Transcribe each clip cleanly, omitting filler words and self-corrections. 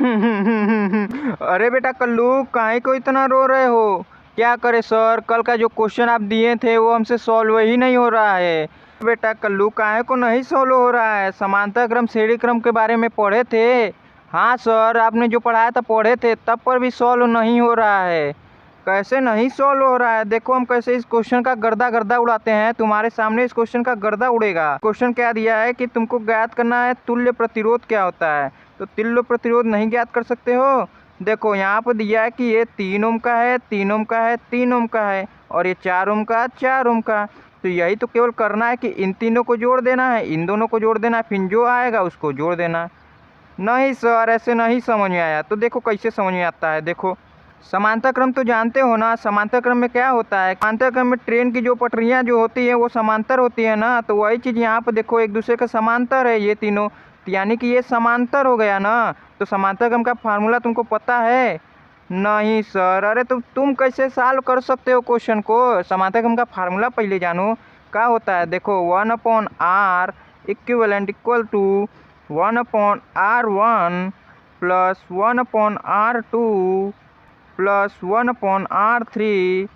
अरे बेटा कल्लू, काहे को इतना रो रहे हो? क्या करे सर, कल का जो क्वेश्चन आप दिए थे वो हमसे सॉल्व ही नहीं हो रहा है। बेटा कल्लू, काहे को नहीं सॉल्व हो रहा है? समांतर क्रम श्रेणी क्रम के बारे में पढ़े थे। हाँ सर, आपने जो पढ़ाया था पढ़े थे, तब पर भी सॉल्व नहीं हो रहा है। कैसे नहीं सॉल्व हो रहा है? देखो हम कैसे इस क्वेश्चन का गर्दा गर्दा उड़ाते हैं। तुम्हारे सामने इस क्वेश्चन का गर्दा उड़ेगा। क्वेश्चन क्या दिया है कि तुमको ज्ञात करना है तुल्य प्रतिरोध क्या होता है। तो तुल्य प्रतिरोध नहीं ज्ञात कर सकते हो? देखो यहाँ पर दिया है कि ये 3 ओम का है, 3 ओम का है, 3 ओम का है, और ये 4 ओम का, 4 ओम का। तो यही तो केवल करना है कि इन तीनों को जोड़ देना है, इन दोनों को जोड़ देना है, फिर जो आएगा उसको जोड़ देना है। नहीं सर, ऐसे नहीं समझ में आया। तो देखो कैसे समझ में आता है। देखो समांतर क्रम तो जानते हो ना, समांतर क्रम में क्या होता है? समांतर क्रम में ट्रेन की जो पटरियां जो होती है वो समांतर होती है ना। तो वही चीज़ यहाँ पर देखो, एक दूसरे का समांतर है ये तीनों, तो यानी कि ये समांतर हो गया ना। तो समांतर क्रम का फार्मूला तुमको पता है? नहीं सर। अरे तो तुम कैसे सॉल्व कर सकते हो क्वेश्चन को? समांतर क्रम का फार्मूला पहले जानो क्या होता है। देखो 1/r equivalent equal to 1/r1 plus 1/r2 plus 1/r3।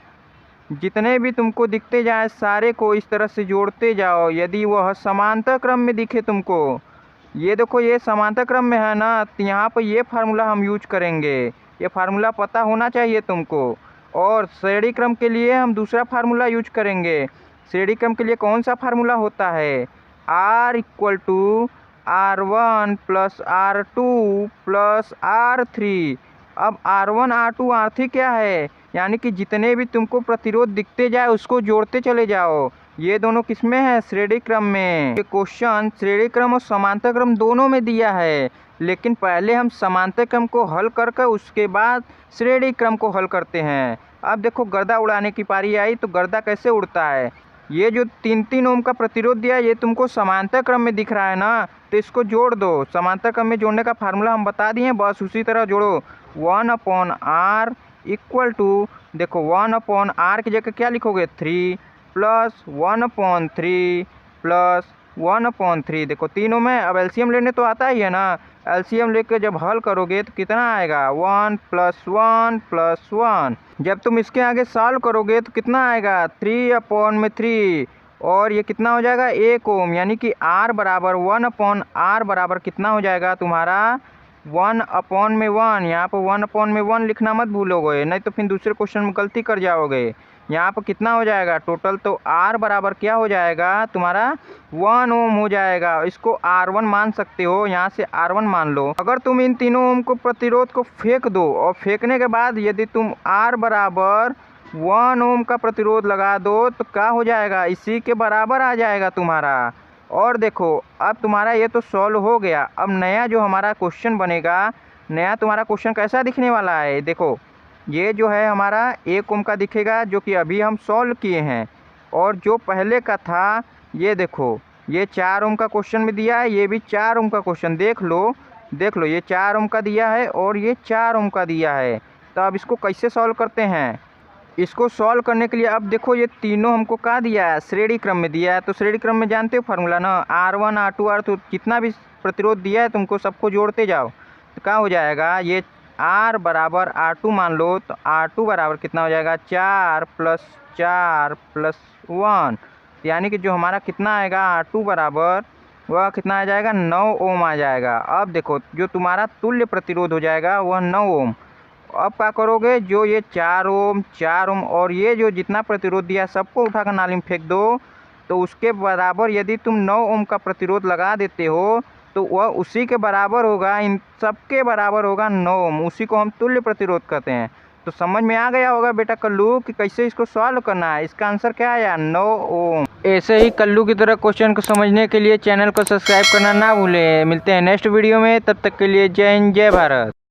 जितने भी तुमको दिखते जाए सारे को इस तरह से जोड़ते जाओ यदि वह समांतर क्रम में दिखे तुमको। ये देखो ये समांतर क्रम में है ना, तो यहाँ पर ये फार्मूला हम यूज करेंगे। ये फार्मूला पता होना चाहिए तुमको। और श्रेणी क्रम के लिए हम दूसरा फार्मूला यूज करेंगे। श्रेणी क्रम के लिए कौन सा फार्मूला होता है? R equal to R1 plus R2 plus R3। अब R1 R2 R3 क्या है? यानी कि जितने भी तुमको प्रतिरोध दिखते जाए उसको जोड़ते चले जाओ। ये दोनों किस में है? श्रेणी क्रम में। ये क्वेश्चन श्रेणी क्रम और समांतर क्रम दोनों में दिया है, लेकिन पहले हम समांतर क्रम को हल कर उसके बाद श्रेणी क्रम को हल करते हैं। अब देखो गर्दा उड़ाने की पारी आई, तो गर्दा कैसे उड़ता है। ये जो 3-3 ओम का प्रतिरोध दिया है ये तुमको समांतर क्रम में दिख रहा है ना, तो इसको जोड़ दो। समांतर क्रम में जोड़ने का फार्मूला हम बता दिए, बस उसी तरह जोड़ो। 1/r इक्वल टू, देखो 1/r की जगह क्या लिखोगे? 3 प्लस 1/3 प्लस 1/3। देखो तीनों में अब एलसीएम लेने तो आता ही है ना। एलसीएम लेकर जब हल करोगे तो कितना आएगा? 1 + 1 + 1। जब तुम इसके आगे सॉल्व करोगे तो कितना आएगा? 3/3। और ये कितना हो जाएगा? 1 ओम। यानी कि R बराबर 1/r बराबर कितना हो जाएगा तुम्हारा? 1/1। यहाँ पर 1/1 लिखना मत भूलोगे, नहीं तो फिर दूसरे क्वेश्चन में गलती कर जाओगे। यहाँ पर कितना हो जाएगा टोटल? तो R बराबर क्या हो जाएगा तुम्हारा? 1 ओम हो जाएगा। इसको R1 मान सकते हो, यहाँ से R1 मान लो। अगर तुम इन तीनों ओम को प्रतिरोध को फेंक दो और फेंकने के बाद यदि तुम R बराबर 1 ओम का प्रतिरोध लगा दो तो क्या हो जाएगा? इसी के बराबर आ जाएगा तुम्हारा। और देखो अब तुम्हारा ये तो सॉल्व हो गया। अब नया जो हमारा क्वेश्चन बनेगा, नया तुम्हारा क्वेश्चन कैसा दिखने वाला है? देखो ये जो है हमारा 1 ओम का दिखेगा, जो कि अभी हम सॉल्व किए हैं। और जो पहले का था ये देखो, ये 4 ओम का क्वेश्चन में दिया है, ये भी 4 ओम का क्वेश्चन देख लो। देख लो ये 4 ओम का दिया है और ये 4 ओम का दिया है। तो अब इसको कैसे सॉल्व करते हैं? इसको सॉल्व करने के लिए अब देखो ये तीनों हमको क्या दिया है? श्रेणी क्रम में दिया है। तो श्रेणी क्रम में जानते हो फार्मूला ना, R1 R2 R2 जितना भी प्रतिरोध दिया है तुमको सबको जोड़ते जाओ तो क्या हो जाएगा? ये R बराबर R2 मान लो, तो R2 बराबर कितना हो जाएगा? 4 + 4 + 1। यानी कि जो हमारा कितना आएगा R2 बराबर वह कितना आ जाएगा? 9 ओम आ जाएगा। अब देखो जो तुम्हारा तुल्य प्रतिरोध हो जाएगा वह 9 ओम। अब क्या करोगे? जो ये 4 ओम 4 ओम और ये जो जितना प्रतिरोध दिया सबको उठाकर नाली में फेंक दो। तो उसके बराबर यदि तुम 9 ओम का प्रतिरोध लगा देते हो तो वह उसी के बराबर होगा, इन सबके बराबर होगा 9 ओम। उसी को हम तुल्य प्रतिरोध कहते हैं। तो समझ में आ गया होगा बेटा कल्लू कि कैसे इसको सॉल्व करना है। इसका आंसर क्या आया? 9 ओम। ऐसे ही कल्लू की तरह क्वेश्चन को समझने के लिए चैनल को सब्सक्राइब करना ना भूलें। मिलते हैं नेक्स्ट वीडियो में, तब तक के लिए जय हिंद जय भारत।